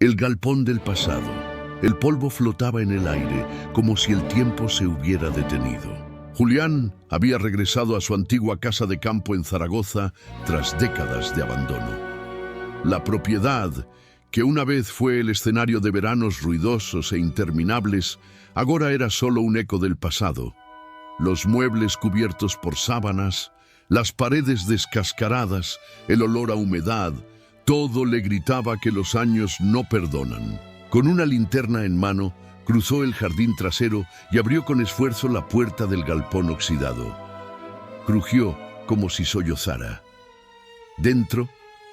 El galpón del pasado. El polvo flotaba en el aire, como si el tiempo se hubiera detenido. Julián había regresado a su antigua casa de campo en Zaragoza tras décadas de abandono. La propiedad, que una vez fue el escenario de veranos ruidosos e interminables, ahora era solo un eco del pasado. Los muebles cubiertos por sábanas, las paredes descascaradas, el olor a humedad, todo le gritaba que los años no perdonan. Con una linterna en mano, cruzó el jardín trasero y abrió con esfuerzo la puerta del galpón oxidado. Crujió como si sollozara. Dentro,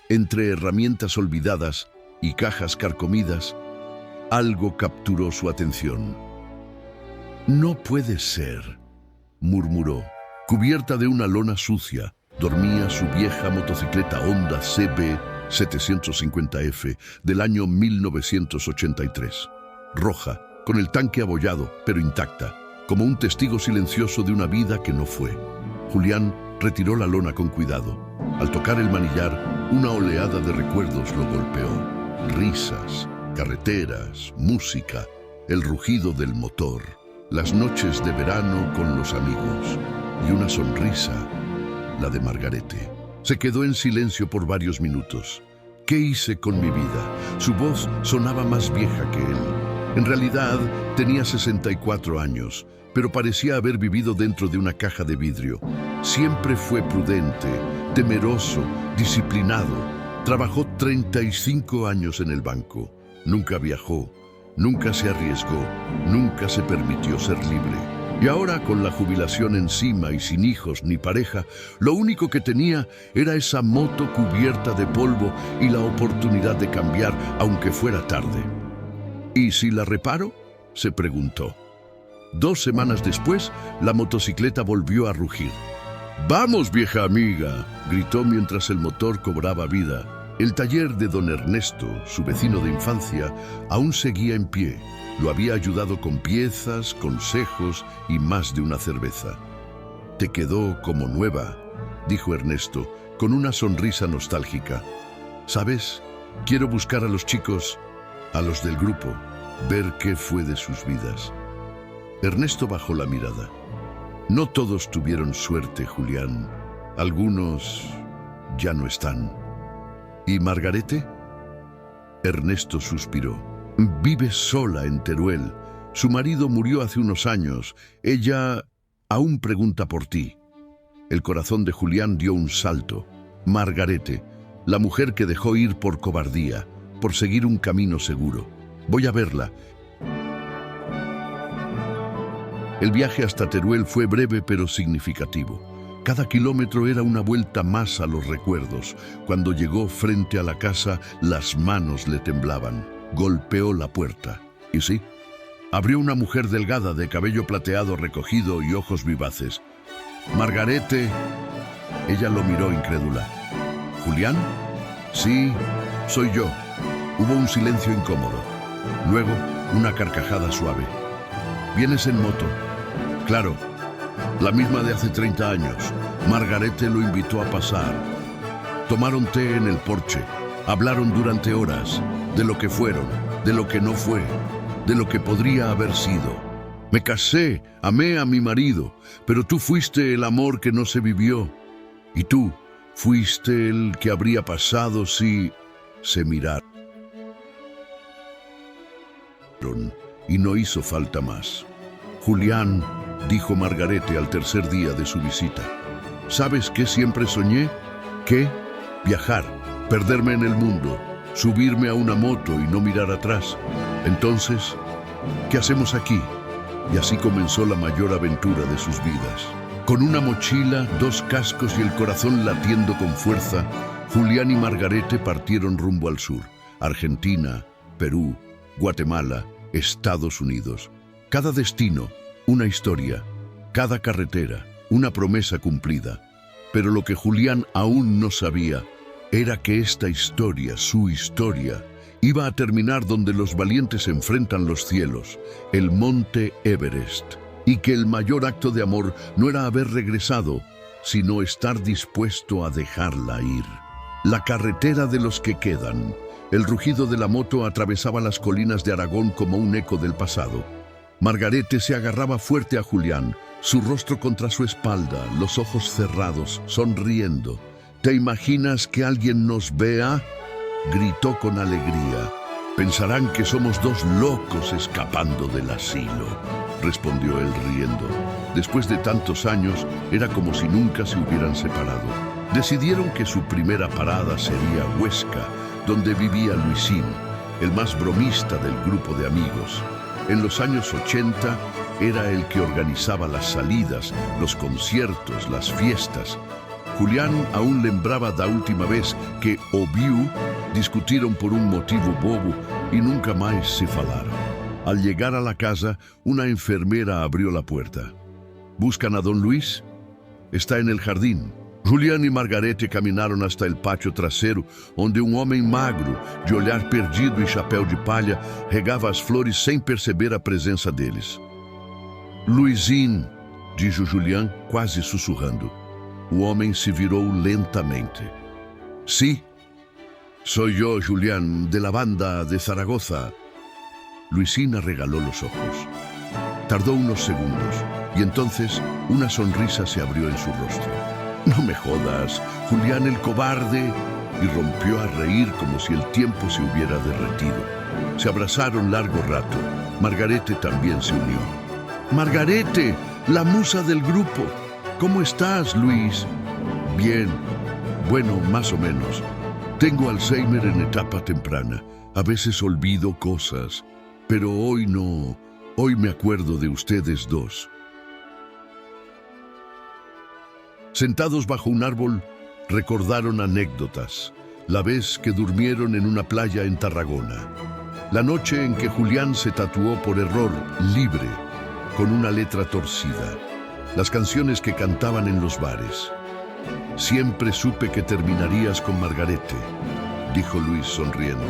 entre herramientas olvidadas y cajas carcomidas, algo capturó su atención. «No puede ser», murmuró. Cubierta de una lona sucia, dormía su vieja motocicleta Honda CB 750F del año 1983. Roja, con el tanque abollado, pero intacta, como un testigo silencioso de una vida que no fue. Julián retiró la lona con cuidado. Al tocar el manillar, una oleada de recuerdos lo golpeó. Risas, carreteras, música, el rugido del motor, las noches de verano con los amigos y una sonrisa, la de Margarete. Se quedó en silencio por varios minutos. ¿Qué hice con mi vida? Su voz sonaba más vieja que él. En realidad, tenía 64 años, pero parecía haber vivido dentro de una caja de vidrio. Siempre fue prudente, temeroso, disciplinado. Trabajó 35 años en el banco. Nunca viajó, nunca se arriesgó, nunca se permitió ser libre. Y ahora, con la jubilación encima y sin hijos ni pareja, lo único que tenía era esa moto cubierta de polvo y la oportunidad de cambiar, aunque fuera tarde. ¿Y si la reparo?, se preguntó. 2 semanas después, la motocicleta volvió a rugir. «¡Vamos, vieja amiga!», gritó mientras el motor cobraba vida. El taller de don Ernesto, su vecino de infancia, aún seguía en pie. Lo había ayudado con piezas, consejos y más de una cerveza. «Te quedó como nueva», dijo Ernesto, con una sonrisa nostálgica. «¿Sabes? Quiero buscar a los chicos, a los del grupo, ver qué fue de sus vidas». Ernesto bajó la mirada. «No todos tuvieron suerte, Julián. Algunos ya no están». «¿Y Margarete?». Ernesto suspiró. «Vive sola en Teruel. Su marido murió hace unos años. Ella aún pregunta por ti». El corazón de Julián dio un salto. Margarete, la mujer que dejó ir por cobardía, por seguir un camino seguro. «Voy a verla». El viaje hasta Teruel fue breve pero significativo. Cada kilómetro era una vuelta más a los recuerdos. Cuando llegó frente a la casa, las manos le temblaban. Golpeó la puerta. Y sí, abrió una mujer delgada de cabello plateado recogido y ojos vivaces. «Margarete». Ella lo miró incrédula. «¿Julián?». «Sí, soy yo». Hubo un silencio incómodo. Luego, una carcajada suave. «¿Vienes en moto?». «Claro, la misma de hace 30 años. Margarete lo invitó a pasar. Tomaron té en el porche. Hablaron durante horas de lo que fueron, de lo que no fue, de lo que podría haber sido. Me casé, amé a mi marido, pero tú fuiste el amor que no se vivió. Y tú fuiste el que habría pasado si se miraron. Y no hizo falta más». «Julián», dijo Margarete al tercer día de su visita, «¿sabes qué siempre soñé?». «¿Qué?». «Viajar, perderme en el mundo, subirme a una moto y no mirar atrás. Entonces, ¿qué hacemos aquí?». Y así comenzó la mayor aventura de sus vidas. Con una mochila, 2 cascos y el corazón latiendo con fuerza, Julián y Margarete partieron rumbo al sur. Argentina, Perú, Guatemala, Estados Unidos. Cada destino, una historia. Cada carretera, una promesa cumplida. Pero lo que Julián aún no sabía era que esta historia, su historia, iba a terminar donde los valientes enfrentan los cielos, el monte Everest, y que el mayor acto de amor no era haber regresado, sino estar dispuesto a dejarla ir. La carretera de los que quedan. El rugido de la moto atravesaba las colinas de Aragón como un eco del pasado. Margarete se agarraba fuerte a Julián, su rostro contra su espalda, los ojos cerrados, sonriendo. ¿Te imaginas que alguien nos vea?, gritó con alegría. Pensarán que somos dos locos escapando del asilo, respondió él riendo. Después de tantos años, era como si nunca se hubieran separado. Decidieron que su primera parada sería Huesca, donde vivía Luisín, el más bromista del grupo de amigos. En los años 80 era el que organizaba las salidas, los conciertos, las fiestas. Julián aún lembraba da última vez que o viu discutiram por un motivo bobo y nunca más se falaron. Al llegar a la casa, una enfermera abrió la puerta. ¿Buscan a don Luis? Está en el jardín. Julián y Margarete caminaron hasta el patio trasero, onde um homem magro, de olhar perdido e chapéu de palha, regava as flores sem perceber a presença deles. Luizinho, dijo Julián, quase sussurrando. O homem se virou lentamente. Sí, soy yo, Julián, de la banda de Zaragoza. Luisina regaló los ojos. Tardó unos segundos y entonces una sonrisa se abrió en su rostro. No me jodas, Julián el cobarde, y rompió a reír como si el tiempo se hubiera derretido. Se abrazaron largo rato. Margarete también se unió. Margarete, la musa del grupo. ¿Cómo estás, Luis? Bien, bueno, más o menos. Tengo Alzheimer en etapa temprana. A veces olvido cosas, pero hoy no. Hoy me acuerdo de ustedes dos. Sentados bajo un árbol, recordaron anécdotas. La vez que durmieron en una playa en Tarragona. La noche en que Julián se tatuó por error libre, con una letra torcida. Las canciones que cantaban en los bares. Siempre supe que terminarías con Margarete, dijo Luis sonriendo.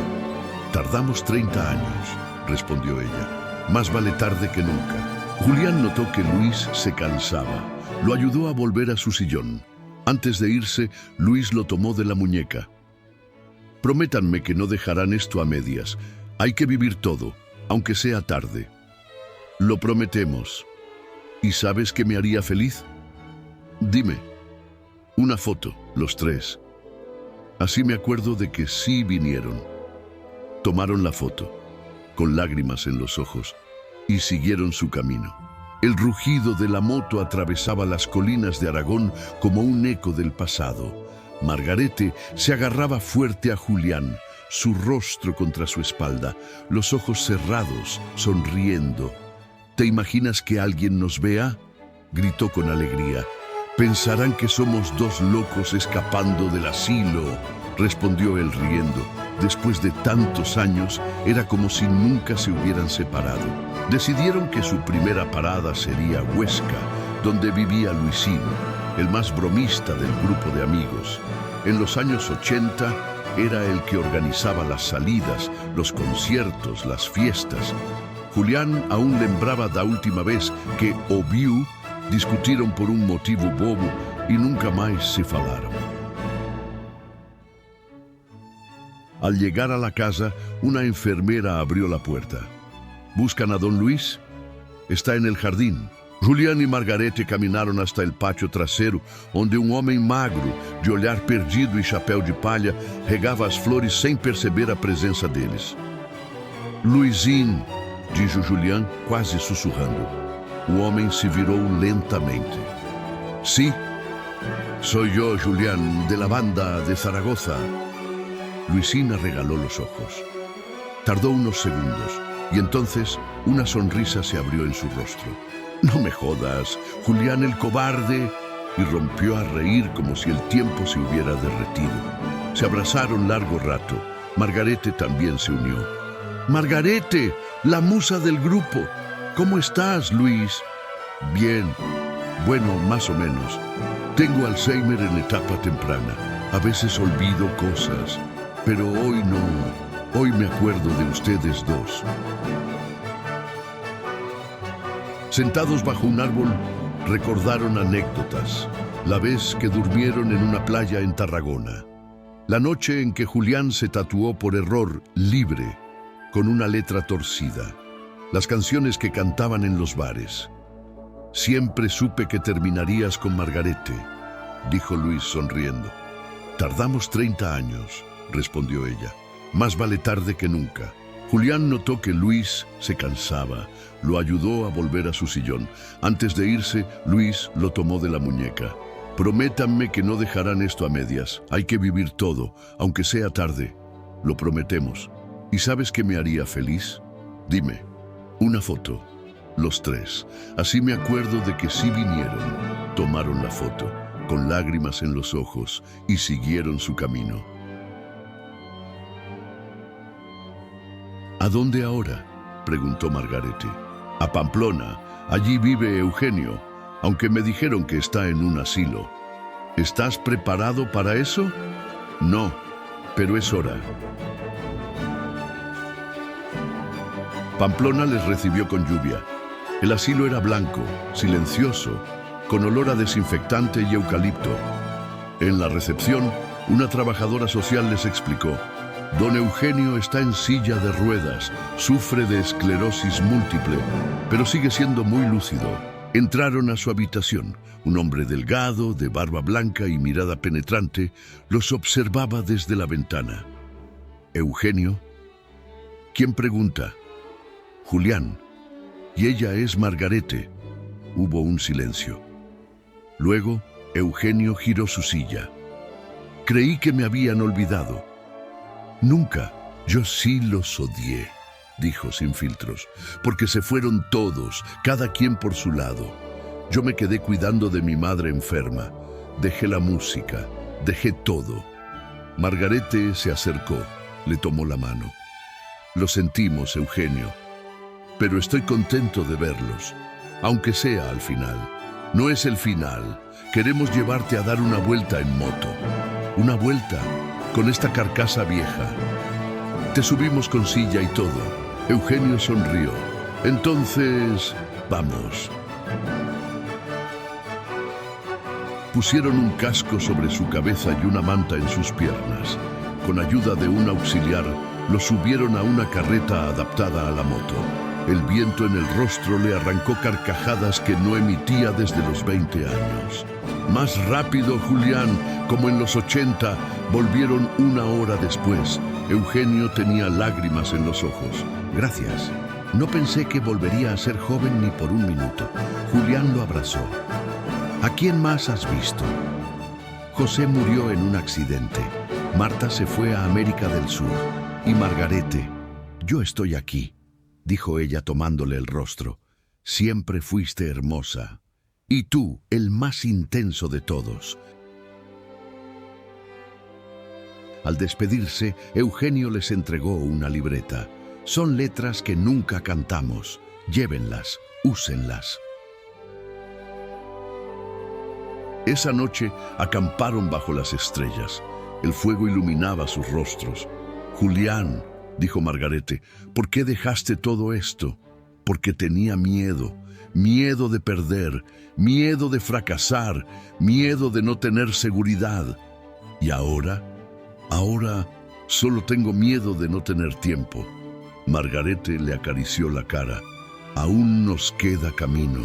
Tardamos 30 años, respondió ella. Más vale tarde que nunca. Julián notó que Luis se cansaba. Lo ayudó a volver a su sillón. Antes de irse, Luis lo tomó de la muñeca. Prométanme que no dejarán esto a medias. Hay que vivir todo, aunque sea tarde. Lo prometemos. ¿Y sabes qué me haría feliz? Dime. Una foto, los tres. Así me acuerdo de que sí vinieron. Tomaron la foto, con lágrimas en los ojos, y siguieron su camino. El rugido de la moto atravesaba las colinas de Aragón como un eco del pasado. Margarete se agarraba fuerte a Julián, su rostro contra su espalda, los ojos cerrados, sonriendo. ¿Te imaginas que alguien nos vea?, gritó con alegría. Pensarán que somos dos locos escapando del asilo, respondió él riendo. Después de tantos años, era como si nunca se hubieran separado. Decidieron que su primera parada sería Huesca, donde vivía Luisín, el más bromista del grupo de amigos. En los años 80 era el que organizaba las salidas, los conciertos, las fiestas. Julián aún lembraba da última vez que o viu discutiram por un motivo bobo y nunca más se falaron. Al llegar a la casa, una enfermera abrió la puerta. ¿Buscan a don Luis? Está en el jardín. Julián y Margarete caminaron hasta el patio trasero, onde um homem magro, de olhar perdido e chapéu de palha, regava as flores sem perceber a presença deles. Luizinho, dijo Julián, quase sussurrando. O homem se virou lentamente. Sí, soy yo, Julián, de la banda de Zaragoza. Luisina regaló los ojos. Tardó unos segundos y entonces una sonrisa se abrió en su rostro. No me jodas, Julián el cobarde, y rompió a reír como si el tiempo se hubiera derretido. Se abrazaron largo rato. Margarete también se unió. Margarete, la musa del grupo. ¿Cómo estás, Luis? Bien, bueno, más o menos. Tengo Alzheimer en etapa temprana. A veces olvido cosas, pero hoy no. Hoy me acuerdo de ustedes dos. Sentados bajo un árbol, recordaron anécdotas. La vez que durmieron en una playa en Tarragona. La noche en que Julián se tatuó por error "Libre" con una letra torcida. Las canciones que cantaban en los bares. Siempre supe que terminarías con Margarete, dijo Luis sonriendo. Tardamos 30 años, respondió ella. Más vale tarde que nunca. Julián notó que Luis se cansaba. Lo ayudó a volver a su sillón. Antes de irse, Luis lo tomó de la muñeca. Prométanme que no dejarán esto a medias. Hay que vivir todo, aunque sea tarde. Lo prometemos. ¿Y sabes qué me haría feliz? Dime, una foto. Los tres. Así me acuerdo de que sí vinieron. Tomaron la foto, con lágrimas en los ojos, y siguieron su camino. ¿A dónde ahora?, preguntó Margarete. A Pamplona. Allí vive Eugenio, aunque me dijeron que está en un asilo. ¿Estás preparado para eso? No, pero es hora. Pamplona les recibió con lluvia. El asilo era blanco, silencioso, con olor a desinfectante y eucalipto. En la recepción, una trabajadora social les explicó: Don Eugenio está en silla de ruedas, sufre de esclerosis múltiple, pero sigue siendo muy lúcido. Entraron a su habitación. Un hombre delgado, de barba blanca y mirada penetrante, los observaba desde la ventana. ¿Eugenio? ¿Quién pregunta? Julián. Y ella es Margarete. Hubo un silencio. Luego, Eugenio giró su silla. Creí que me habían olvidado. Nunca. Yo sí los odié, dijo sin filtros, porque se fueron todos, cada quien por su lado. Yo me quedé cuidando de mi madre enferma. Dejé la música, dejé todo. Margarete se acercó, le tomó la mano. Lo sentimos, Eugenio, pero estoy contento de verlos, aunque sea al final. No es el final. Queremos llevarte a dar una vuelta en moto. Una vuelta con esta carcasa vieja. Te subimos con silla y todo. Eugenio sonrió. Entonces, vamos. Pusieron un casco sobre su cabeza y una manta en sus piernas. Con ayuda de un auxiliar, lo subieron a una carreta adaptada a la moto. El viento en el rostro le arrancó carcajadas que no emitía desde los 20 años. Más rápido, Julián, como en los 80, volvieron una hora después. Eugenio tenía lágrimas en los ojos. Gracias. No pensé que volvería a ser joven ni por un minuto. Julián lo abrazó. ¿A quién más has visto? José murió en un accidente. Marta se fue a América del Sur. Y Margarete, yo estoy aquí, dijo ella tomándole el rostro. Siempre fuiste hermosa. Y tú, el más intenso de todos. Al despedirse, Eugenio les entregó una libreta. Son letras que nunca cantamos. Llévenlas, úsenlas. Esa noche acamparon bajo las estrellas. El fuego iluminaba sus rostros. Julián, dijo Margarete, ¿por qué dejaste todo esto? Porque tenía miedo. Miedo de perder, miedo de fracasar, miedo de no tener seguridad. ¿Y ahora? Ahora solo tengo miedo de no tener tiempo. Margarete le acarició la cara. Aún nos queda camino.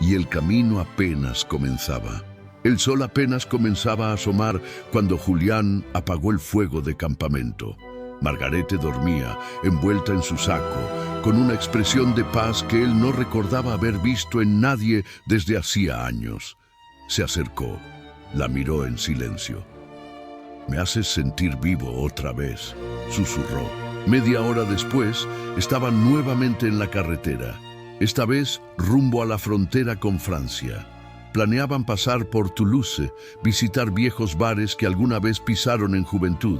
Y el camino apenas comenzaba. El sol apenas comenzaba a asomar cuando Julián apagó el fuego de campamento. Margarete dormía, envuelta en su saco, con una expresión de paz que él no recordaba haber visto en nadie desde hacía años. Se acercó, la miró en silencio. «Me haces sentir vivo otra vez», susurró. Media hora después, estaban nuevamente en la carretera, esta vez rumbo a la frontera con Francia. Planeaban pasar por Toulouse, visitar viejos bares que alguna vez pisaron en juventud.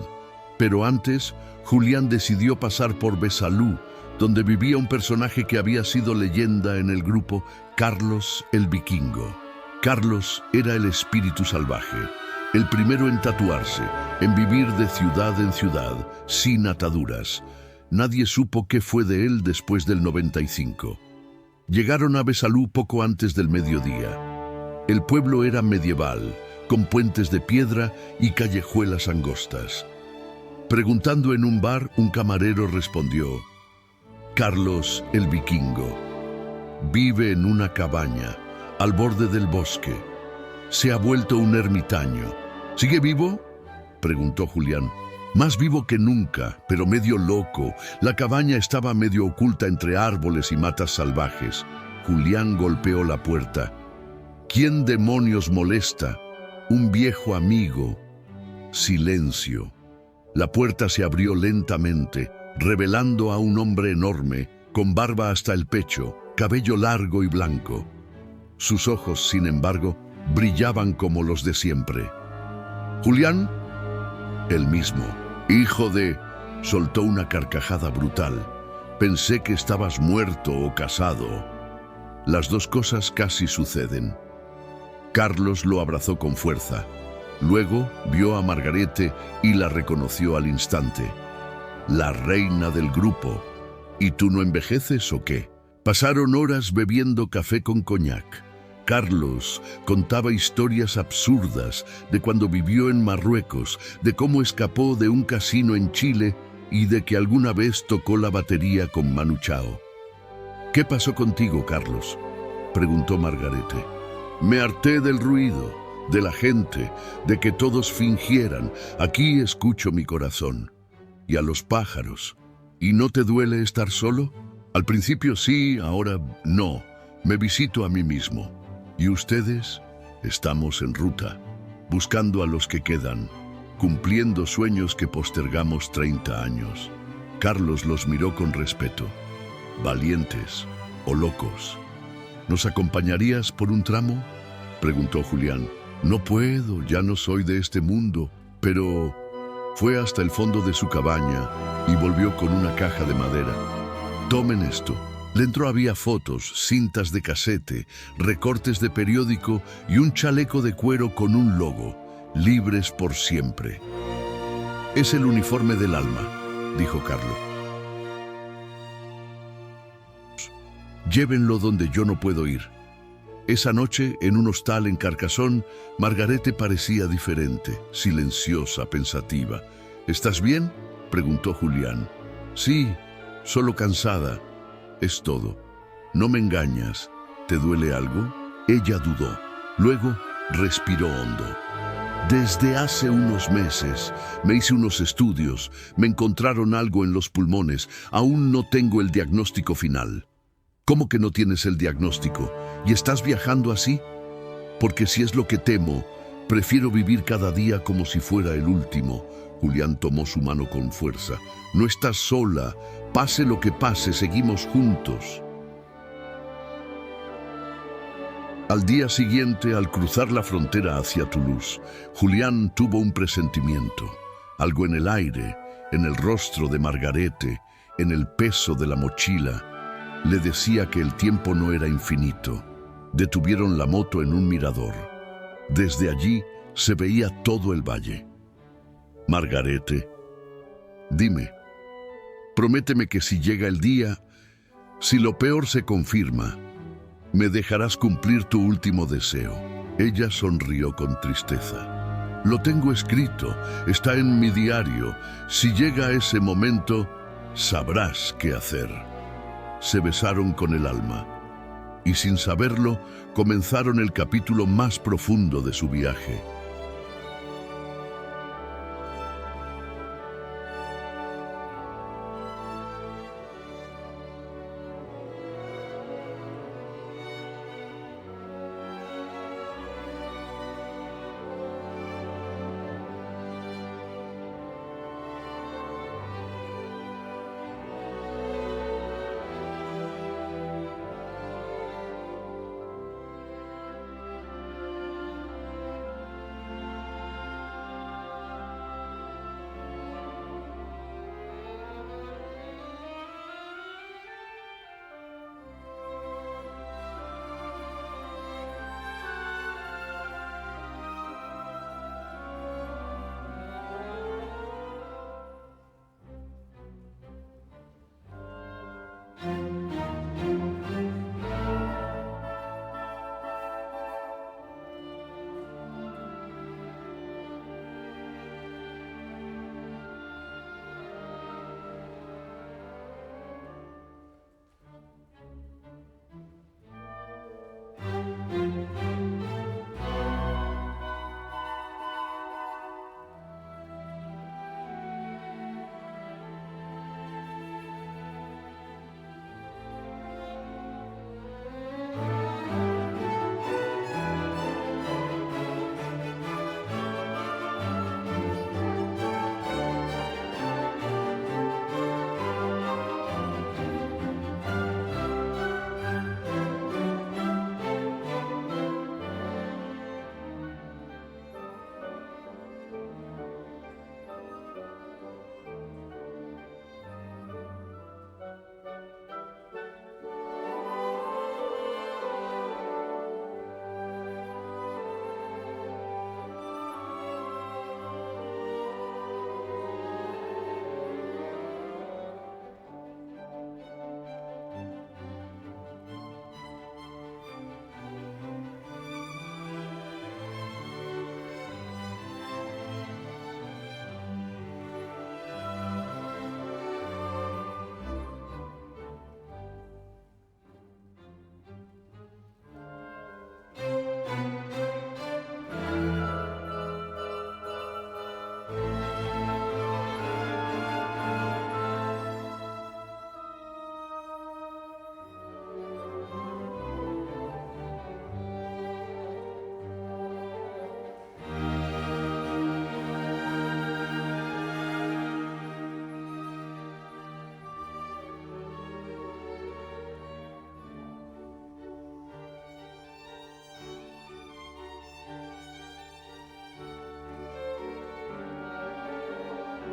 Pero antes, Julián decidió pasar por Besalú, donde vivía un personaje que había sido leyenda en el grupo, Carlos el Vikingo. Carlos era el espíritu salvaje, el primero en tatuarse, en vivir de ciudad en ciudad, sin ataduras. Nadie supo qué fue de él después del 95. Llegaron a Besalú poco antes del mediodía. El pueblo era medieval, con puentes de piedra y callejuelas angostas. Preguntando en un bar, un camarero respondió: Carlos el Vikingo. Vive en una cabaña, al borde del bosque. Se ha vuelto un ermitaño. ¿Sigue vivo?, preguntó Julián. Más vivo que nunca, pero medio loco. La cabaña estaba medio oculta entre árboles y matas salvajes. Julián golpeó la puerta. ¿Quién demonios molesta? Un viejo amigo. Silencio. La puerta se abrió lentamente, revelando a un hombre enorme, con barba hasta el pecho, cabello largo y blanco. Sus ojos, sin embargo, brillaban como los de siempre. ¿Julián? El mismo. Hijo de... Soltó una carcajada brutal. Pensé que estabas muerto o casado. Las dos cosas casi suceden. Carlos lo abrazó con fuerza. Luego vio a Margarete y la reconoció al instante. La reina del grupo. ¿Y tú no envejeces o qué? Pasaron horas bebiendo café con coñac. Carlos contaba historias absurdas de cuando vivió en Marruecos, de cómo escapó de un casino en Chile y de que alguna vez tocó la batería con Manu Chao. ¿Qué pasó contigo, Carlos?, preguntó Margarete. Me harté del ruido, de la gente, de que todos fingieran. Aquí escucho mi corazón. Y a los pájaros. ¿Y no te duele estar solo? Al principio sí, ahora no. Me visito a mí mismo. ¿Y ustedes? Estamos en ruta, buscando a los que quedan, cumpliendo sueños que postergamos 30 años. Carlos los miró con respeto. ¿Valientes o locos? ¿Nos acompañarías por un tramo?, preguntó Julián. No puedo, ya no soy de este mundo, pero... Fue hasta el fondo de su cabaña y volvió con una caja de madera. Tomen esto. Dentro había fotos, cintas de casete, recortes de periódico y un chaleco de cuero con un logo: libres por siempre. Es el uniforme del alma, dijo Carlos. Llévenlo donde yo no puedo ir. Esa noche, en un hostal en Carcassonne, Margarete parecía diferente, silenciosa, pensativa. ¿Estás bien?, preguntó Julián. Sí, solo cansada. Es todo. No me engañas. ¿Te duele algo? Ella dudó. Luego respiró hondo. Desde hace unos meses me hice unos estudios. Me encontraron algo en los pulmones. Aún no tengo el diagnóstico final. ¿Cómo que no tienes el diagnóstico? ¿Y estás viajando así? Porque si es lo que temo, prefiero vivir cada día como si fuera el último. Julián tomó su mano con fuerza. No estás sola. Pase lo que pase, seguimos juntos. Al día siguiente, al cruzar la frontera hacia Toulouse, Julián tuvo un presentimiento. Algo en el aire, en el rostro de Margarete, en el peso de la mochila, le decía que el tiempo no era infinito. Detuvieron la moto en un mirador. Desde allí se veía todo el valle. Margarete, dime, prométeme que si llega el día, si lo peor se confirma, me dejarás cumplir tu último deseo. Ella sonrió con tristeza. Lo tengo escrito, está en mi diario. Si llega ese momento, sabrás qué hacer. Se besaron con el alma y, sin saberlo, comenzaron el capítulo más profundo de su viaje.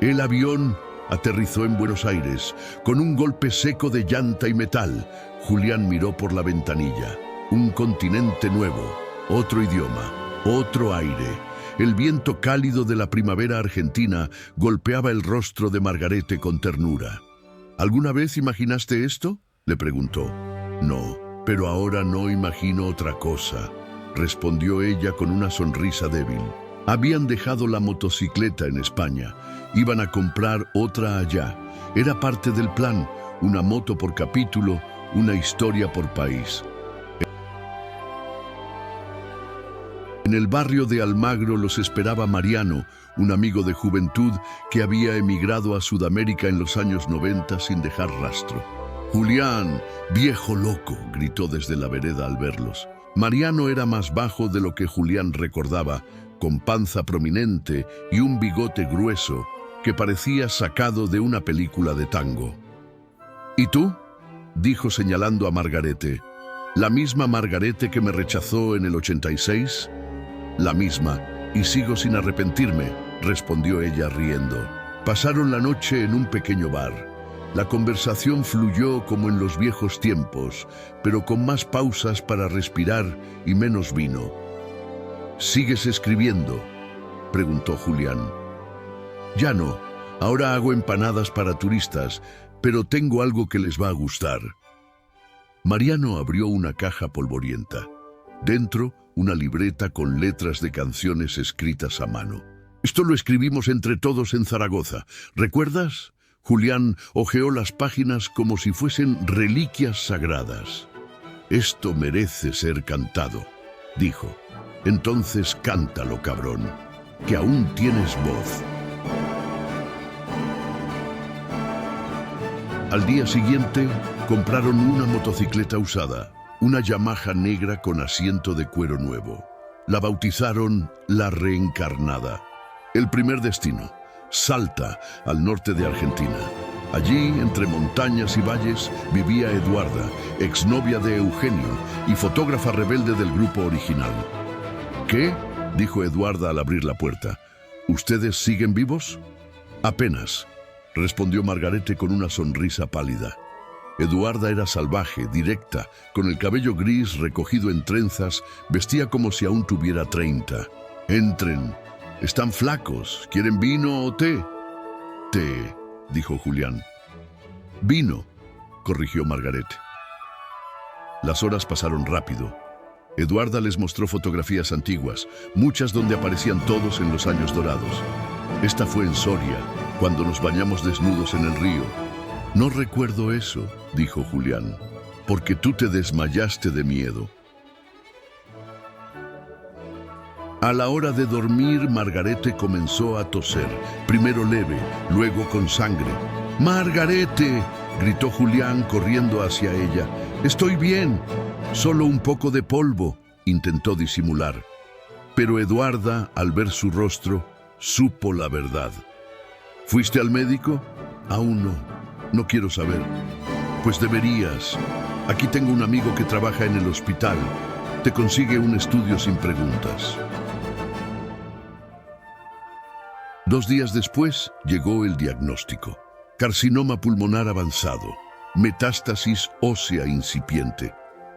El avión aterrizó en Buenos Aires con un golpe seco de llanta y metal. Julián miró por la ventanilla. Un continente nuevo, otro idioma, otro aire. El viento cálido de la primavera argentina golpeaba el rostro de Margarete con ternura. ¿Alguna vez imaginaste esto?, le preguntó. No, pero ahora no imagino otra cosa, respondió ella con una sonrisa débil. Habían dejado la motocicleta en España. Iban a comprar otra allá. Era parte del plan, una moto por capítulo, una historia por país. En el barrio de Almagro los esperaba Mariano, un amigo de juventud que había emigrado a Sudamérica en los años 90 sin dejar rastro. «Julián, viejo loco», gritó desde la vereda al verlos. Mariano era más bajo de lo que Julián recordaba, con panza prominente y un bigote grueso que parecía sacado de una película de tango. «¿Y tú?», dijo señalando a Margarete. «¿La misma Margarete que me rechazó en el 86? «La misma, y sigo sin arrepentirme», respondió ella riendo. Pasaron la noche en un pequeño bar. La conversación fluyó como en los viejos tiempos, pero con más pausas para respirar y menos vino. «¿Sigues escribiendo?», preguntó Julián. «Ya no, ahora hago empanadas para turistas, pero tengo algo que les va a gustar». Mariano abrió una caja polvorienta. Dentro, una libreta con letras de canciones escritas a mano. «Esto lo escribimos entre todos en Zaragoza. ¿Recuerdas?». Julián hojeó las páginas como si fuesen reliquias sagradas. «Esto merece ser cantado», dijo. «Entonces cántalo, cabrón, que aún tienes voz». Al día siguiente, compraron una motocicleta usada, una Yamaha negra con asiento de cuero nuevo. La bautizaron La Reencarnada. El primer destino, Salta, al norte de Argentina. Allí, entre montañas y valles, vivía Eduarda, exnovia de Eugenio y fotógrafa rebelde del grupo original. «¿Qué?», dijo Eduarda al abrir la puerta. «¿Ustedes siguen vivos?». «Apenas», respondió Margarete con una sonrisa pálida. Eduarda era salvaje, directa, con el cabello gris recogido en trenzas, vestía como si aún tuviera 30. «Entren. Están flacos. ¿Quieren vino o té?». «Té», dijo Julián. «Vino», corrigió Margarete. Las horas pasaron rápido. Eduarda les mostró fotografías antiguas, muchas donde aparecían todos en los años dorados. «Esta fue en Soria, cuando nos bañamos desnudos en el río». «No recuerdo eso», dijo Julián, «porque tú te desmayaste de miedo». A la hora de dormir, Margarete comenzó a toser, primero leve, luego con sangre. «¡Margarete!», gritó Julián corriendo hacia ella. «Estoy bien, solo un poco de polvo», intentó disimular. Pero Eduarda, al ver su rostro, supo la verdad. «¿Fuiste al médico?». «Aún no. No quiero saber». «Pues deberías. Aquí tengo un amigo que trabaja en el hospital. Te consigue un estudio sin preguntas». 2 días después llegó el diagnóstico. Carcinoma pulmonar avanzado, metástasis ósea incipiente.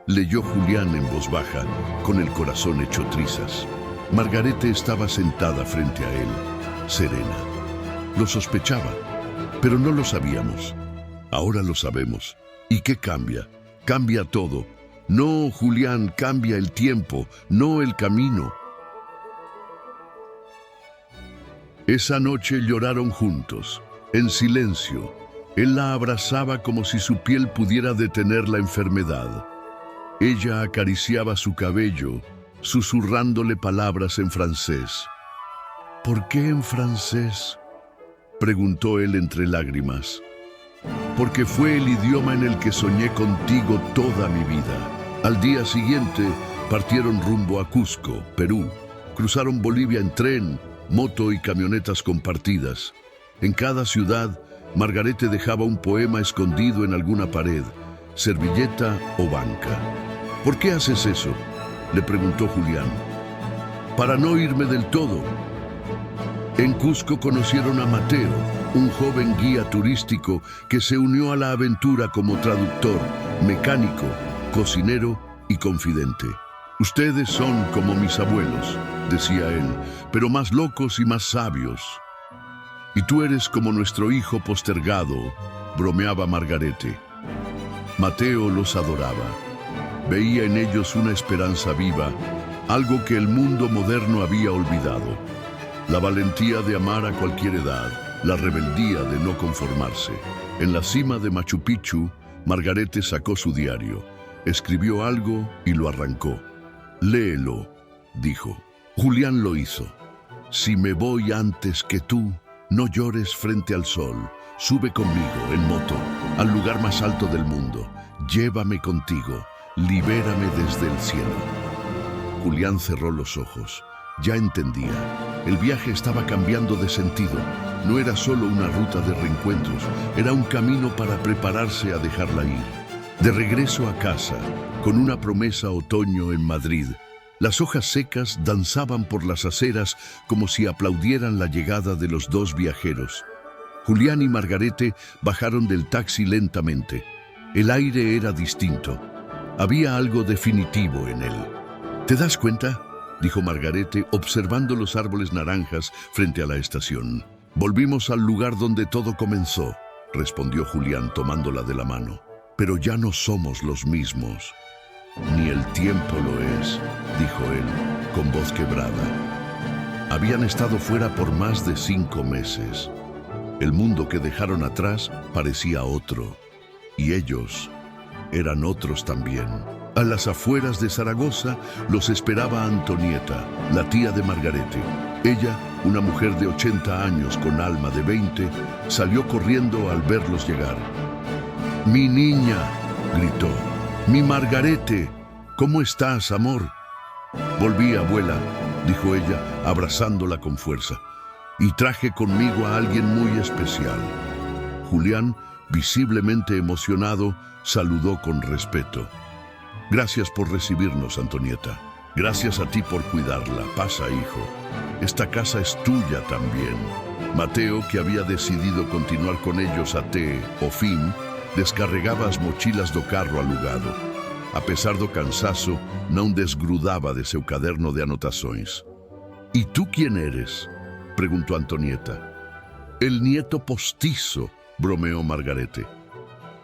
Leyó Julián en voz baja, con el corazón hecho trizas. Margarete estaba sentada frente a él, serena. Lo sospechaba, pero no lo sabíamos. Ahora lo sabemos. ¿Y qué cambia? Cambia todo. No, Julián, cambia el tiempo, no el camino. Esa noche lloraron juntos, en silencio. Él la abrazaba como si su piel pudiera detener la enfermedad. Ella acariciaba su cabello, susurrándole palabras en francés. «¿Por qué en francés?», preguntó él entre lágrimas. «Porque fue el idioma en el que soñé contigo toda mi vida». Al día siguiente partieron rumbo a Cusco, Perú. Cruzaron Bolivia en tren, moto y camionetas compartidas. En cada ciudad, Margarete dejaba un poema escondido en alguna pared, servilleta o banca. «¿Por qué haces eso?», le preguntó Julián. «Para no irme del todo». En Cusco conocieron a Mateo, un joven guía turístico que se unió a la aventura como traductor, mecánico, cocinero y confidente. Ustedes son como mis abuelos, decía él, pero más locos y más sabios. Y tú eres como nuestro hijo postergado, bromeaba Margarete. Mateo los adoraba. Veía en ellos una esperanza viva, algo que el mundo moderno había olvidado. La valentía de amar a cualquier edad, la rebeldía de no conformarse. En la cima de Machu Picchu, Margarete sacó su diario, escribió algo y lo arrancó. «Léelo», dijo. Julián lo hizo. «Si me voy antes que tú, no llores frente al sol. Sube conmigo en moto al lugar más alto del mundo. Llévame contigo. Libérame desde el cielo». Julián cerró los ojos. Ya entendía. El viaje estaba cambiando de sentido. No era solo una ruta de reencuentros, era un camino para prepararse a dejarla ir. De regreso a casa, con una promesa otoño en Madrid, las hojas secas danzaban por las aceras como si aplaudieran la llegada de los dos viajeros. Julián y Margarete bajaron del taxi lentamente. El aire era distinto. Había algo definitivo en él. ¿Te das cuenta?, dijo Margarete, observando los árboles naranjas frente a la estación. «Volvimos al lugar donde todo comenzó», respondió Julián tomándola de la mano. «Pero ya no somos los mismos». «Ni el tiempo lo es», dijo él, con voz quebrada. Habían estado fuera por más de 5 meses. El mundo que dejaron atrás parecía otro, y ellos eran otros también. A las afueras de Zaragoza los esperaba Antonieta, la tía de Margarete. Ella, una mujer de 80 años con alma de 20, salió corriendo al verlos llegar. «¡Mi niña!», gritó. «¡Mi Margarete! ¿Cómo estás, amor?» «Volví, abuela», dijo ella, abrazándola con fuerza. «Y traje conmigo a alguien muy especial». Julián, visiblemente emocionado, saludó con respeto. «Gracias por recibirnos, Antonieta. Gracias a ti por cuidarla. Pasa, hijo. Esta casa es tuya también». Mateo, que había decidido continuar con ellos até o fin, descarregaba as mochilas do carro alugado. Apesar do cansaço, não desgrudaba de seu caderno de anotações. «¿Y tú quién eres?», preguntó Antonieta. «El nieto postizo», bromeó Margarete.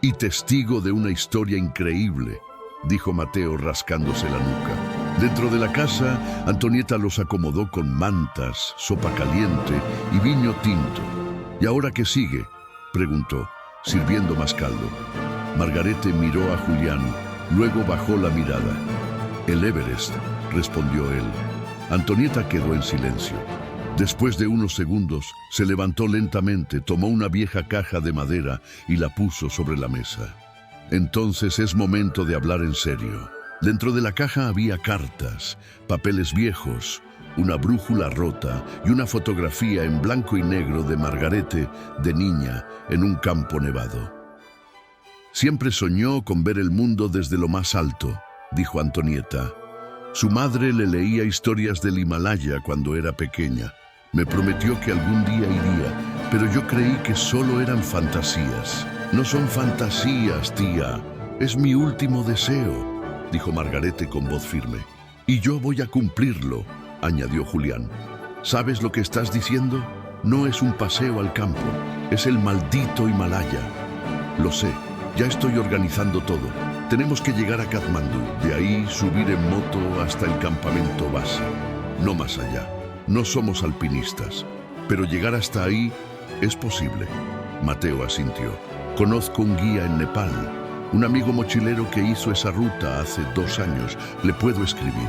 «Y testigo de una historia increíble», dijo Mateo rascándose la nuca. Dentro de la casa, Antonieta los acomodó con mantas, sopa caliente y vino tinto. «¿Y ahora qué sigue?», preguntó, sirviendo más caldo. Margarete miró a Julián, luego bajó la mirada. «El Everest», respondió él. Antonieta quedó en silencio. Después de unos segundos, se levantó lentamente, tomó una vieja caja de madera y la puso sobre la mesa. «Entonces es momento de hablar en serio». Dentro de la caja había cartas, papeles viejos, una brújula rota y una fotografía en blanco y negro de Margarete, de niña, en un campo nevado. «Siempre soñó con ver el mundo desde lo más alto», dijo Antonieta. «Su madre le leía historias del Himalaya cuando era pequeña. Me prometió que algún día iría, pero yo creí que solo eran fantasías». «No son fantasías, tía. Es mi último deseo», dijo Margarete con voz firme. «Y yo voy a cumplirlo», añadió Julián. «¿Sabes lo que estás diciendo? No es un paseo al campo, es el maldito Himalaya». «Lo sé, ya estoy organizando todo. Tenemos que llegar a Katmandú, de ahí subir en moto hasta el campamento base. No más allá. No somos alpinistas, pero llegar hasta ahí es posible». Mateo asintió. «Conozco un guía en Nepal, un amigo mochilero que hizo esa ruta hace 2 años. Le puedo escribir.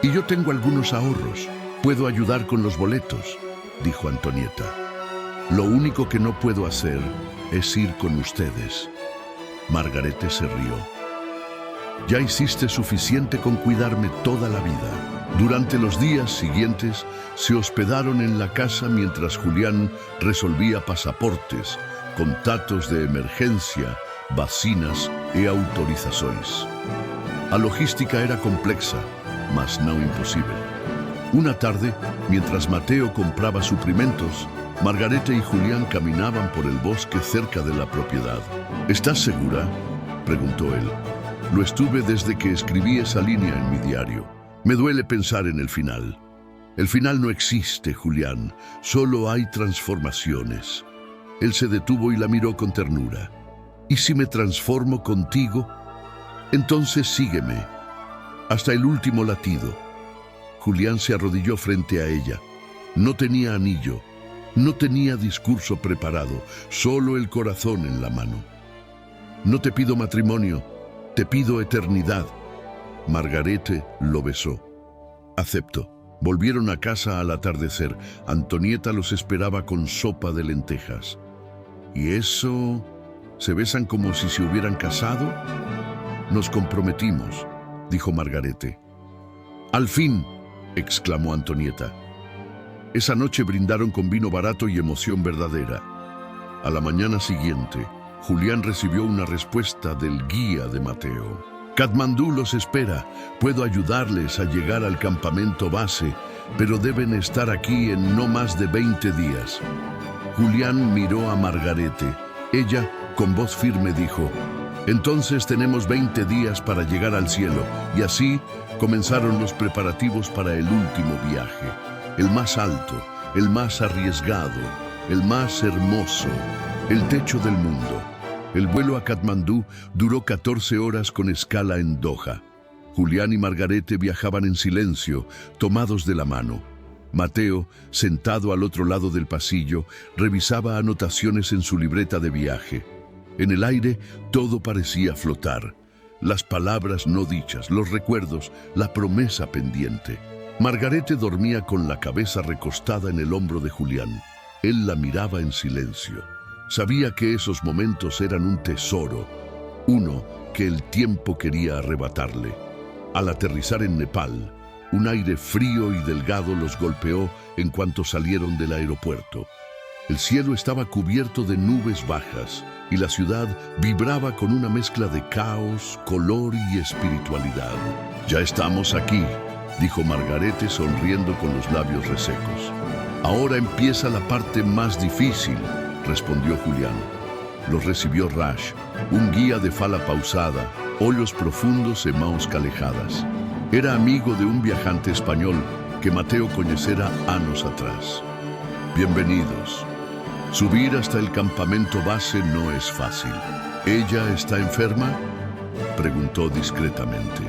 Y yo tengo algunos ahorros. Puedo ayudar con los boletos», dijo Antonieta. «Lo único que no puedo hacer es ir con ustedes». Margarete se rió. «Ya hiciste suficiente con cuidarme toda la vida». Durante los días siguientes, se hospedaron en la casa mientras Julián resolvía pasaportes, contactos de emergencia, vacinas e autorizações. A logística era complexa, mas no imposible. Una tarde, mientras Mateo compraba suprimentos, Margarete y Julián caminaban por el bosque cerca de la propiedad. ¿Estás segura?, preguntó él. Lo estuve desde que escribí esa línea en mi diario. Me duele pensar en el final. El final no existe, Julián. Solo hay transformaciones. Él se detuvo y la miró con ternura. ¿Y si me transformo contigo? Entonces sígueme, hasta el último latido. Julián se arrodilló frente a ella. No tenía anillo, no tenía discurso preparado, solo el corazón en la mano. No te pido matrimonio, te pido eternidad. Margarete lo besó. Acepto. Volvieron a casa al atardecer. Antonieta los esperaba con sopa de lentejas. ¿Y eso? ¿Se besan como si se hubieran casado? Nos comprometimos, dijo Margarete. ¡Al fin!, exclamó Antonieta. Esa noche brindaron con vino barato y emoción verdadera. A la mañana siguiente, Julián recibió una respuesta del guía de Mateo. Katmandú los espera. Puedo ayudarles a llegar al campamento base, pero deben estar aquí en no más de 20 días. Julián miró a Margarete. Ella, con voz firme, dijo: entonces tenemos 20 días para llegar al cielo. Y así comenzaron los preparativos para el último viaje. El más alto, el más arriesgado, el más hermoso, el techo del mundo. El vuelo a Katmandú duró 14 horas con escala en Doha. Julián y Margarete viajaban en silencio, tomados de la mano. Mateo, sentado al otro lado del pasillo, revisaba anotaciones en su libreta de viaje. En el aire todo parecía flotar. Las palabras no dichas, los recuerdos, la promesa pendiente. Margarete dormía con la cabeza recostada en el hombro de Julián. Él la miraba en silencio. Sabía que esos momentos eran un tesoro, uno que el tiempo quería arrebatarle. Al aterrizar en Nepal, un aire frío y delgado los golpeó en cuanto salieron del aeropuerto. El cielo estaba cubierto de nubes bajas y la ciudad vibraba con una mezcla de caos, color y espiritualidad. «Ya estamos aquí», dijo Margarete sonriendo con los labios resecos. «Ahora empieza la parte más difícil», respondió Julián. Los recibió Rash, un guía de fala pausada, olhos profundos e mãos calejadas. Era amigo de un viajante español que Mateo conocera años atrás. «Bienvenidos. Subir hasta el campamento base no es fácil. ¿Ella está enferma?», preguntó discretamente.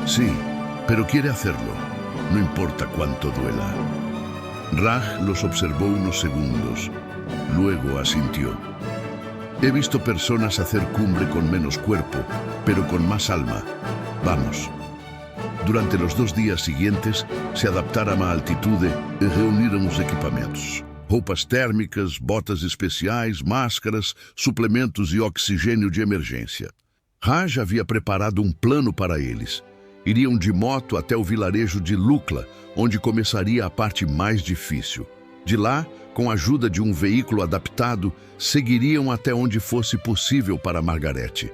«Sí, pero quiere hacerlo, no importa cuánto duela». Raj los observó unos segundos. Luego asintió. «He visto personas hacer cumbre con menos cuerpo, pero con más alma. Vamos». Durante los 2 días siguientes, se adaptaram à altitude e reuniram os equipamentos. Roupas térmicas, botas especiais, máscaras, suplementos e oxigênio de emergência. Raj havia preparado um plano para eles. Iriam de moto até o vilarejo de Lukla, onde começaria a parte mais difícil. De lá, com a ajuda de um veículo adaptado, seguiriam até onde fosse possível para Margarete.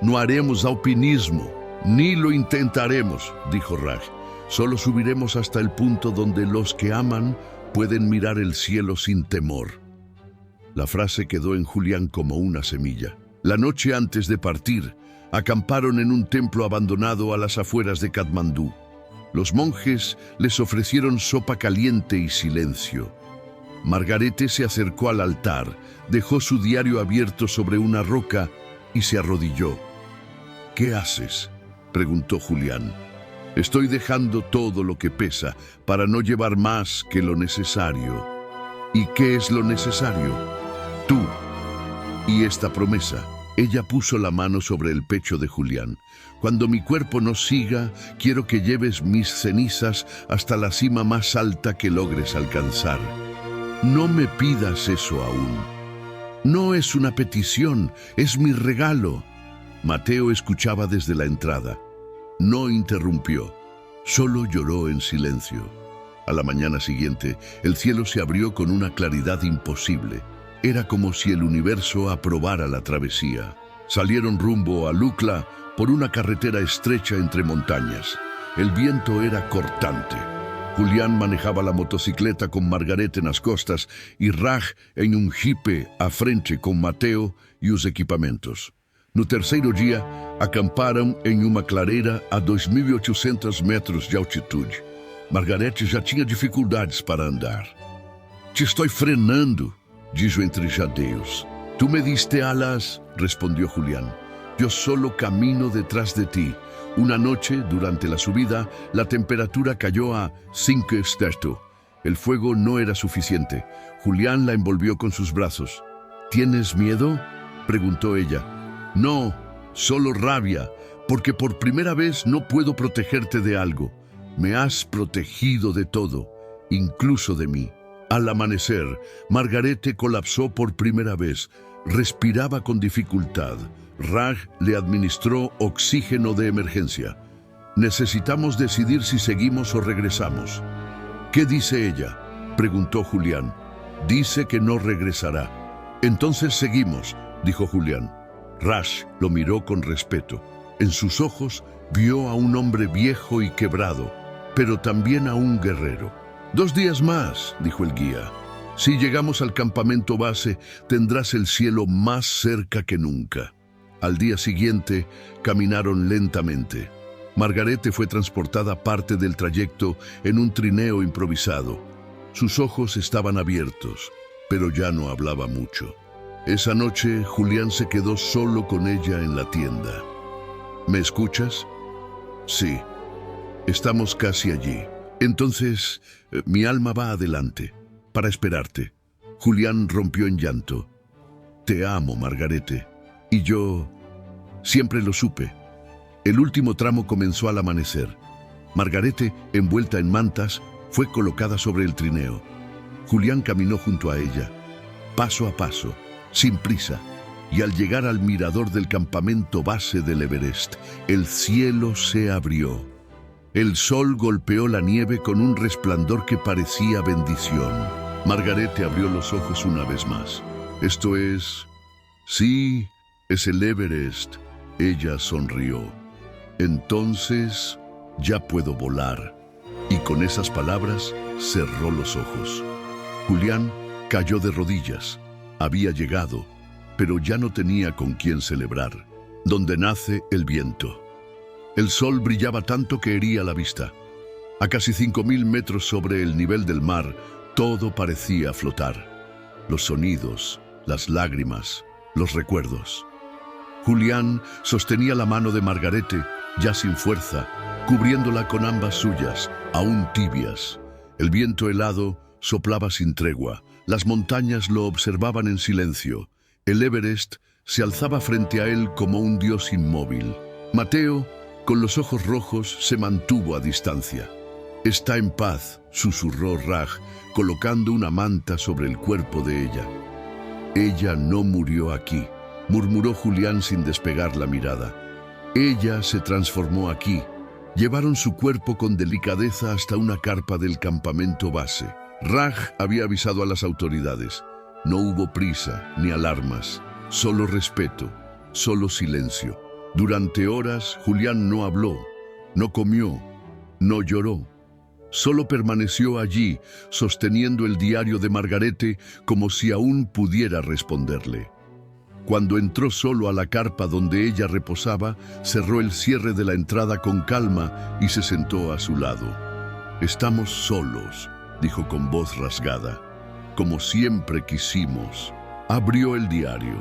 «No haremos alpinismo, ni lo intentaremos», dijo Raj. «Solo subiremos hasta el punto donde los que aman pueden mirar el cielo sin temor». La frase quedó en Julián como una semilla. La noche antes de partir, acamparon en un templo abandonado a las afueras de Katmandú. Los monjes les ofrecieron sopa caliente y silencio. Margarete se acercó al altar, dejó su diario abierto sobre una roca y se arrodilló. «¿Qué haces?», preguntó Julián. «Estoy dejando todo lo que pesa para no llevar más que lo necesario». «¿Y qué es lo necesario?». «Tú y esta promesa». Ella puso la mano sobre el pecho de Julián. «Cuando mi cuerpo no siga, quiero que lleves mis cenizas hasta la cima más alta que logres alcanzar. No me pidas eso aún. No es una petición, es mi regalo». Mateo escuchaba desde la entrada. No interrumpió, solo lloró en silencio. A la mañana siguiente, el cielo se abrió con una claridad imposible. Era como si el universo aprobara la travesía. Salieron rumbo a Lukla por una carretera estrecha entre montañas. El viento era cortante. Julián manejava la motocicleta com Margarete nas costas e Raj em um jipe à frente com Mateo e os equipamentos. No terceiro dia, acamparam em uma clareira a 2.800 metros de altitude. Margarete já tinha dificuldades para andar. «Te estou frenando», dijo entre jadeos. «Tú me diste alas», respondió Julián. «Yo solo camino detrás de ti». Una noche, durante la subida, la temperatura cayó a 5 grados. El fuego no era suficiente. Julián la envolvió con sus brazos. «¿Tienes miedo?», preguntó ella. «No, solo rabia, porque por primera vez no puedo protegerte de algo. Me has protegido de todo, incluso de mí». Al amanecer, Margarete colapsó por primera vez. Respiraba con dificultad. Raj le administró oxígeno de emergencia. «Necesitamos decidir si seguimos o regresamos». «¿Qué dice ella?», preguntó Julián. «Dice que no regresará». «Entonces seguimos», dijo Julián. Raj lo miró con respeto. En sus ojos vio a un hombre viejo y quebrado, pero también a un guerrero. «2 días más», dijo el guía. «Si llegamos al campamento base, tendrás el cielo más cerca que nunca». Al día siguiente, caminaron lentamente. Margarete fue transportada parte del trayecto en un trineo improvisado. Sus ojos estaban abiertos, pero ya no hablaba mucho. Esa noche, Julián se quedó solo con ella en la tienda. «¿Me escuchas?». «Sí, estamos casi allí». «Entonces, mi alma va adelante, para esperarte». Julián rompió en llanto. «Te amo, Margarete. Y yo siempre lo supe». El último tramo comenzó al amanecer. Margarete, envuelta en mantas, fue colocada sobre el trineo. Julián caminó junto a ella, paso a paso, sin prisa, y al llegar al mirador del campamento base del Everest, el cielo se abrió. El sol golpeó la nieve con un resplandor que parecía bendición. Margarete abrió los ojos una vez más. «Esto es...». «Sí, es el Everest». Ella sonrió. «Entonces, ya puedo volar». Y con esas palabras, cerró los ojos. Julián cayó de rodillas. Había llegado, pero ya no tenía con quién celebrar. Donde nace el viento. El sol brillaba tanto que hería la vista. A casi 5.000 metros sobre el nivel del mar, todo parecía flotar. Los sonidos, las lágrimas, los recuerdos. Julián sostenía la mano de Margarete, ya sin fuerza, cubriéndola con ambas suyas, aún tibias. El viento helado soplaba sin tregua. Las montañas lo observaban en silencio. El Everest se alzaba frente a él como un dios inmóvil. Mateo, con los ojos rojos, se mantuvo a distancia. «Está en paz», susurró Raj, colocando una manta sobre el cuerpo de ella. «Ella no murió aquí», murmuró Julián sin despegar la mirada. «Ella se transformó aquí». Llevaron su cuerpo con delicadeza hasta una carpa del campamento base. Raj había avisado a las autoridades. No hubo prisa ni alarmas, solo respeto, solo silencio. Durante horas, Julián no habló, no comió, no lloró. Solo permaneció allí, sosteniendo el diario de Margarete como si aún pudiera responderle. Cuando entró solo a la carpa donde ella reposaba, cerró el cierre de la entrada con calma y se sentó a su lado. «Estamos solos», dijo con voz rasgada, «como siempre quisimos». Abrió el diario.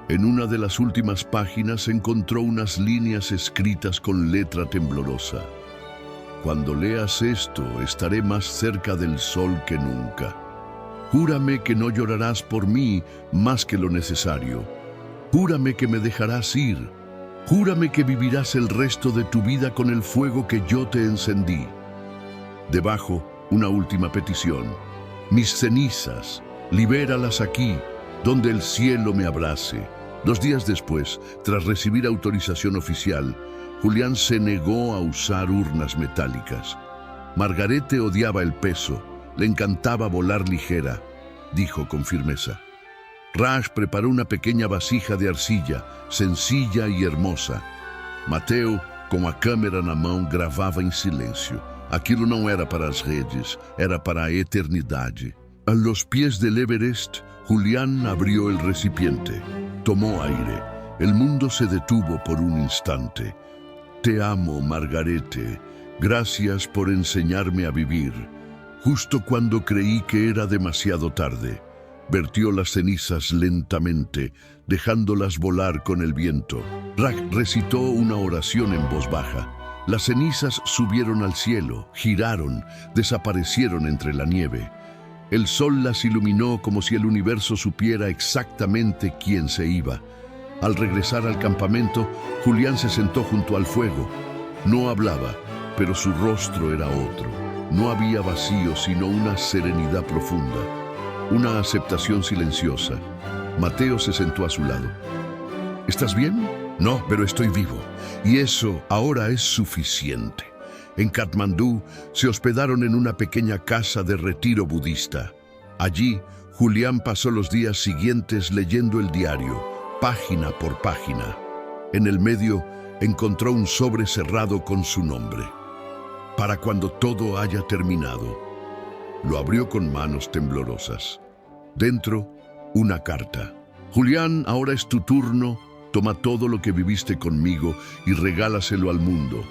En una de las últimas páginas encontró unas líneas escritas con letra temblorosa. «Cuando leas esto, estaré más cerca del sol que nunca. Júrame que no llorarás por mí más que lo necesario. Júrame que me dejarás ir. Júrame que vivirás el resto de tu vida con el fuego que yo te encendí». Debajo, una última petición. «Mis cenizas, libéralas aquí, donde el cielo me abrace». 2 días después, tras recibir autorización oficial, Julián se negó a usar urnas metálicas. Margarete odiaba el peso, le encantaba volar ligera, dijo con firmeza. Raj preparó una pequeña vasija de arcilla, sencilla y hermosa. Mateo, com a câmera na mão, gravava em silêncio. Aquilo não era para as redes, era para a eternidade. A los pies del Everest, Julián abrió el recipiente. Tomó aire. El mundo se detuvo por un instante. Te amo, Margarete. Gracias por enseñarme a vivir. Justo cuando creí que era demasiado tarde, vertió las cenizas lentamente, dejándolas volar con el viento. Raj recitó una oración en voz baja. Las cenizas subieron al cielo, giraron, desaparecieron entre la nieve. El sol las iluminó como si el universo supiera exactamente quién se iba. Al regresar al campamento, Julián se sentó junto al fuego. No hablaba, pero su rostro era otro. No había vacío, sino una serenidad profunda, una aceptación silenciosa. Mateo se sentó a su lado. ¿Estás bien? No, pero estoy vivo. Y eso ahora es suficiente. En Katmandú se hospedaron en una pequeña casa de retiro budista. Allí, Julián pasó los días siguientes leyendo el diario, página por página. En el medio encontró un sobre cerrado con su nombre. Para cuando todo haya terminado. Lo abrió con manos temblorosas. Dentro, una carta. Julián, ahora es tu turno. Toma todo lo que viviste conmigo y regálaselo al mundo.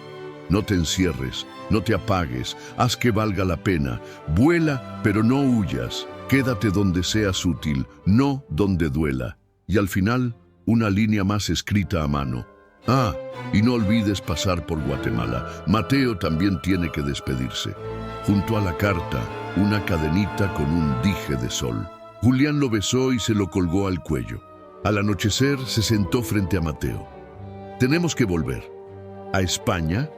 No te encierres, no te apagues, haz que valga la pena. Vuela, pero no huyas. Quédate donde seas útil, no donde duela. Y al final, una línea más escrita a mano. Ah, y no olvides pasar por Guatemala. Mateo también tiene que despedirse. Junto a la carta, una cadenita con un dije de sol. Julián lo besó y se lo colgó al cuello. Al anochecer se sentó frente a Mateo. Tenemos que volver. ¿A España?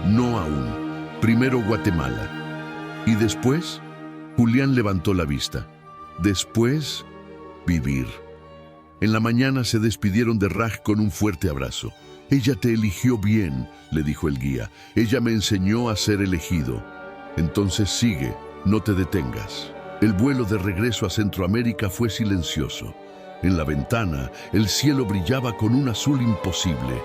No aún. Primero Guatemala. ¿Y después? Julián levantó la vista. Después, vivir. En la mañana se despidieron de Raj con un fuerte abrazo. Ella te eligió bien, le dijo el guía. Ella me enseñó a ser elegido. Entonces sigue, no te detengas. El vuelo de regreso a Centroamérica fue silencioso. En la ventana, el cielo brillaba con un azul imposible.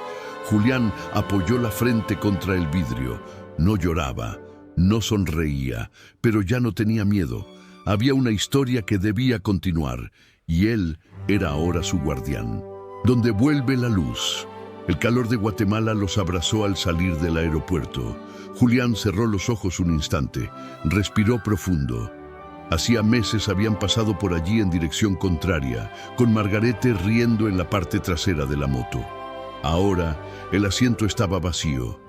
Julián apoyó la frente contra el vidrio. No lloraba, no sonreía, pero ya no tenía miedo. Había una historia que debía continuar, y él era ahora su guardián. Donde vuelve la luz. El calor de Guatemala los abrazó al salir del aeropuerto. Julián cerró los ojos un instante, respiró profundo. Hacía meses habían pasado por allí en dirección contraria, con Margarete riendo en la parte trasera de la moto. Ahora el asiento estaba vacío,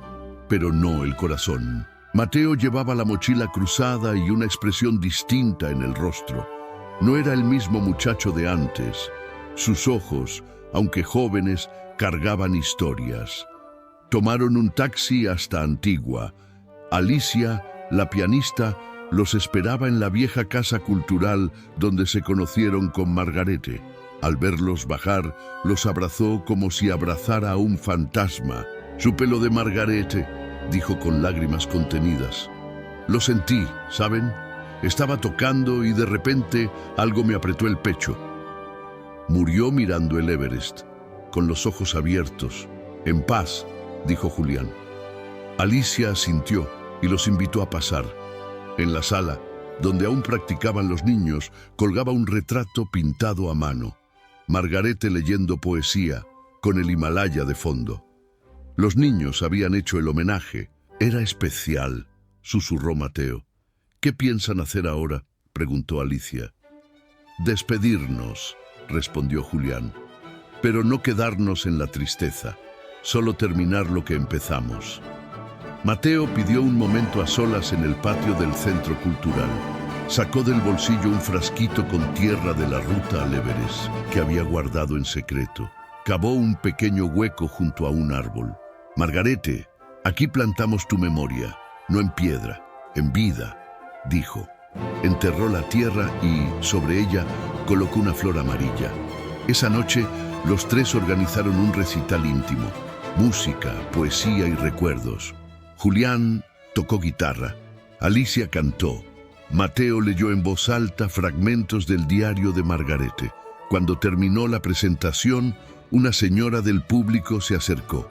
pero no el corazón. Mateo llevaba la mochila cruzada y una expresión distinta en el rostro. No era el mismo muchacho de antes. Sus ojos, aunque jóvenes, cargaban historias. Tomaron un taxi hasta Antigua. Alicia, la pianista, los esperaba en la vieja casa cultural donde se conocieron con Margarete. Al verlos bajar, los abrazó como si abrazara a un fantasma. Su pelo de Margarete, dijo con lágrimas contenidas. Lo sentí, ¿saben? Estaba tocando y de repente algo me apretó el pecho. Murió mirando el Everest, con los ojos abiertos. En paz, dijo Julián. Alicia asintió y los invitó a pasar. En la sala, donde aún practicaban los niños, colgaba un retrato pintado a mano. Margarete leyendo poesía, con el Himalaya de fondo. Los niños habían hecho el homenaje. Era especial, susurró Mateo. ¿Qué piensan hacer ahora?, preguntó Alicia. Despedirnos, respondió Julián. Pero no quedarnos en la tristeza, solo terminar lo que empezamos. Mateo pidió un momento a solas en el patio del centro cultural. Sacó del bolsillo un frasquito con tierra de la ruta al Everest, que había guardado en secreto. Cavó un pequeño hueco junto a un árbol. Margarete, aquí plantamos tu memoria, no en piedra, en vida, dijo. Enterró la tierra y, sobre ella, colocó una flor amarilla. Esa noche, los tres organizaron un recital íntimo. Música, poesía y recuerdos. Julián tocó guitarra. Alicia cantó. Mateo leyó en voz alta fragmentos del diario de Margarete. Cuando terminó la presentación, una señora del público se acercó.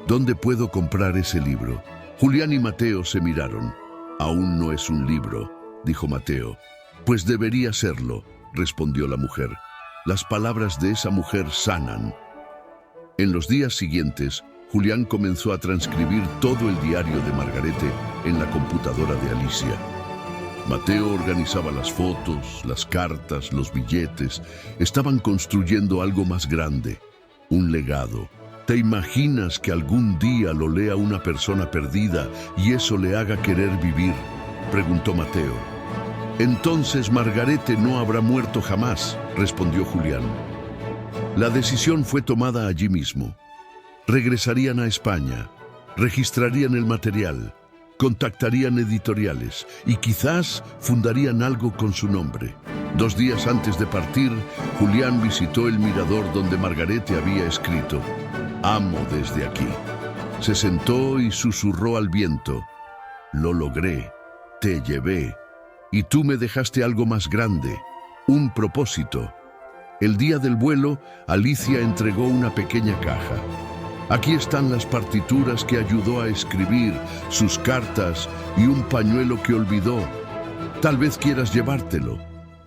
¿Dónde puedo comprar ese libro?, Julián y Mateo se miraron. «Aún no es un libro», dijo Mateo. «Pues debería serlo», respondió la mujer. «Las palabras de esa mujer sanan». En los días siguientes, Julián comenzó a transcribir todo el diario de Margarete en la computadora de Alicia. Mateo organizaba las fotos, las cartas, los billetes. Estaban construyendo algo más grande, un legado. ¿Te imaginas que algún día lo lea una persona perdida y eso le haga querer vivir?, preguntó Mateo. «Entonces Margarete no habrá muerto jamás», respondió Julián. La decisión fue tomada allí mismo. Regresarían a España, registrarían el material, contactarían editoriales y quizás fundarían algo con su nombre. 2 días antes de partir, Julián visitó el mirador donde Margarete había escrito: «Amo desde aquí». Se sentó y susurró al viento: «Lo logré, te llevé, y tú me dejaste algo más grande, un propósito». El día del vuelo, Alicia entregó una pequeña caja. Aquí están las partituras que ayudó a escribir, sus cartas y un pañuelo que olvidó. Tal vez quieras llevártelo.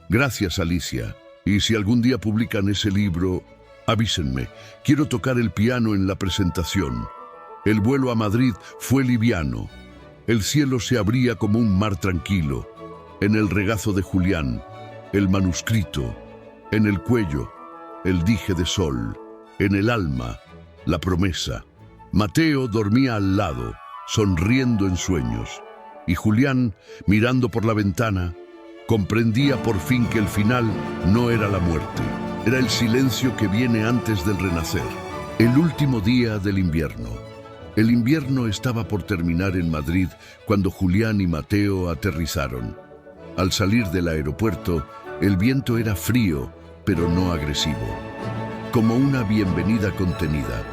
Gracias, Alicia. Y si algún día publican ese libro, avísenme. Quiero tocar el piano en la presentación. El vuelo a Madrid fue liviano. El cielo se abría como un mar tranquilo. En el regazo de Julián, el manuscrito. En el cuello, el dije de sol. En el alma, la promesa. Mateo dormía al lado, sonriendo en sueños. Y Julián, mirando por la ventana, comprendía por fin que el final no era la muerte. Era el silencio que viene antes del renacer. El último día del invierno. El invierno estaba por terminar en Madrid cuando Julián y Mateo aterrizaron. Al salir del aeropuerto, el viento era frío, pero no agresivo. Como una bienvenida contenida,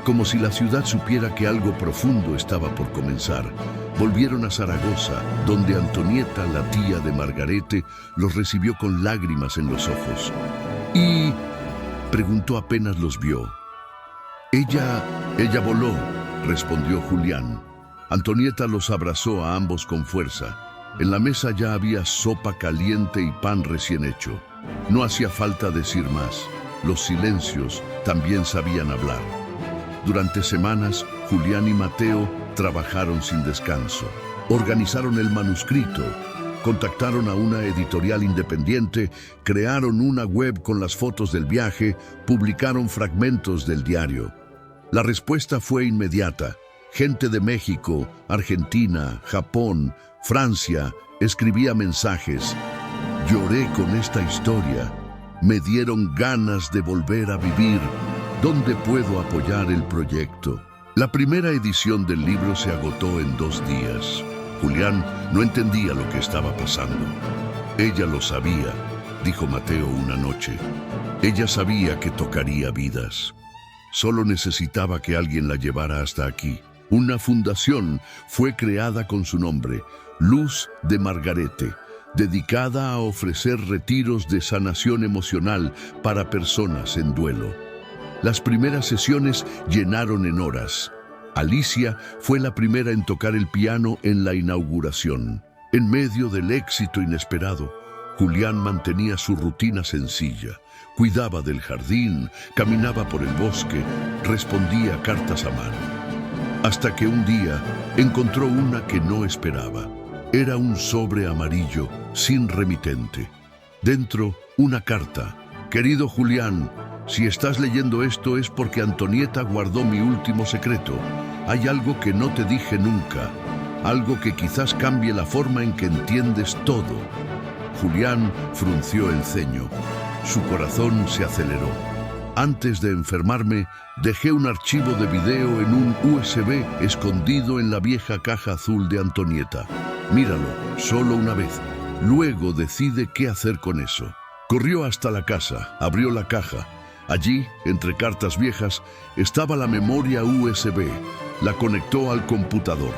como si la ciudad supiera que algo profundo estaba por comenzar. Volvieron a Zaragoza, donde Antonieta, la tía de Margarete, los recibió con lágrimas en los ojos. «¿Y?», preguntó apenas los vio. Ella voló», respondió Julián. Antonieta los abrazó a ambos con fuerza. En la mesa ya había sopa caliente y pan recién hecho. No hacía falta decir más. Los silencios también sabían hablar. Durante semanas, Julián y Mateo trabajaron sin descanso. Organizaron el manuscrito, contactaron a una editorial independiente, crearon una web con las fotos del viaje, publicaron fragmentos del diario. La respuesta fue inmediata. Gente de México, Argentina, Japón, Francia escribía mensajes. «Lloré con esta historia. Me dieron ganas de volver a vivir. ¿Dónde puedo apoyar el proyecto?». La primera edición del libro se agotó en 2 días. Julián no entendía lo que estaba pasando. «Ella lo sabía», dijo Mateo una noche. «Ella sabía que tocaría vidas. Solo necesitaba que alguien la llevara hasta aquí». Una fundación fue creada con su nombre, Luz de Margarete, dedicada a ofrecer retiros de sanación emocional para personas en duelo. Las primeras sesiones llenaron en horas. Alicia fue la primera en tocar el piano en la inauguración. En medio del éxito inesperado, Julián mantenía su rutina sencilla. Cuidaba del jardín, caminaba por el bosque, respondía cartas a mano. Hasta que un día encontró una que no esperaba. Era un sobre amarillo, sin remitente. Dentro, una carta. «Querido Julián, si estás leyendo esto es porque Antonieta guardó mi último secreto. Hay algo que no te dije nunca, algo que quizás cambie la forma en que entiendes todo». Julián frunció el ceño. Su corazón se aceleró. «Antes de enfermarme, dejé un archivo de video en un USB escondido en la vieja caja azul de Antonieta. Míralo, solo una vez. Luego decide qué hacer con eso». Corrió hasta la casa, abrió la caja. Allí, entre cartas viejas, estaba la memoria USB. La conectó al computador.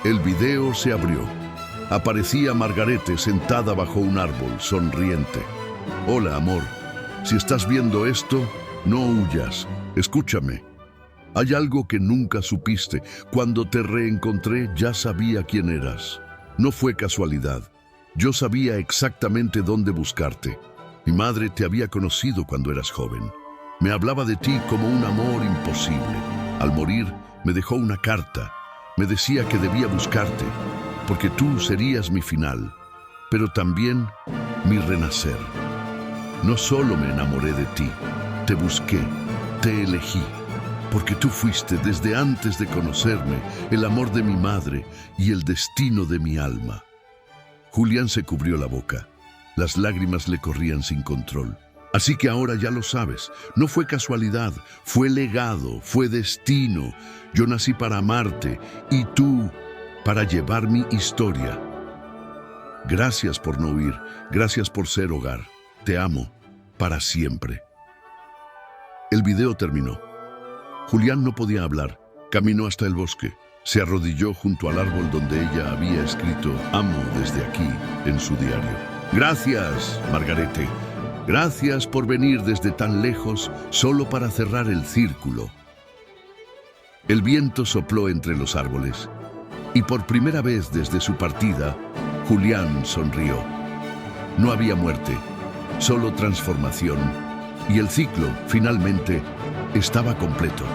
El video se abrió. Aparecía Margarete sentada bajo un árbol, sonriente. «Hola, amor. Si estás viendo esto, no huyas. Escúchame». Hay algo que nunca supiste. Cuando te reencontré ya sabía quién eras. No fue casualidad. Yo sabía exactamente dónde buscarte. Mi madre te había conocido cuando eras joven. Me hablaba de ti como un amor imposible. Al morir, me dejó una carta. Me decía que debía buscarte, porque tú serías mi final, pero también mi renacer. No solo me enamoré de ti, te busqué, te elegí, porque tú fuiste desde antes de conocerme el amor de mi madre y el destino de mi alma. Julián se cubrió la boca. Las lágrimas le corrían sin control. Así que ahora ya lo sabes, no fue casualidad, fue legado, fue destino. Yo nací para amarte y tú para llevar mi historia. Gracias por no huir, gracias por ser hogar. Te amo para siempre. El video terminó. Julián no podía hablar. Caminó hasta el bosque. Se arrodilló junto al árbol donde ella había escrito "Amo desde aquí" en su diario. Gracias, Margarete. Gracias por venir desde tan lejos solo para cerrar el círculo. El viento sopló entre los árboles y por primera vez desde su partida, Julián sonrió. No había muerte, solo transformación, y el ciclo, finalmente, estaba completo.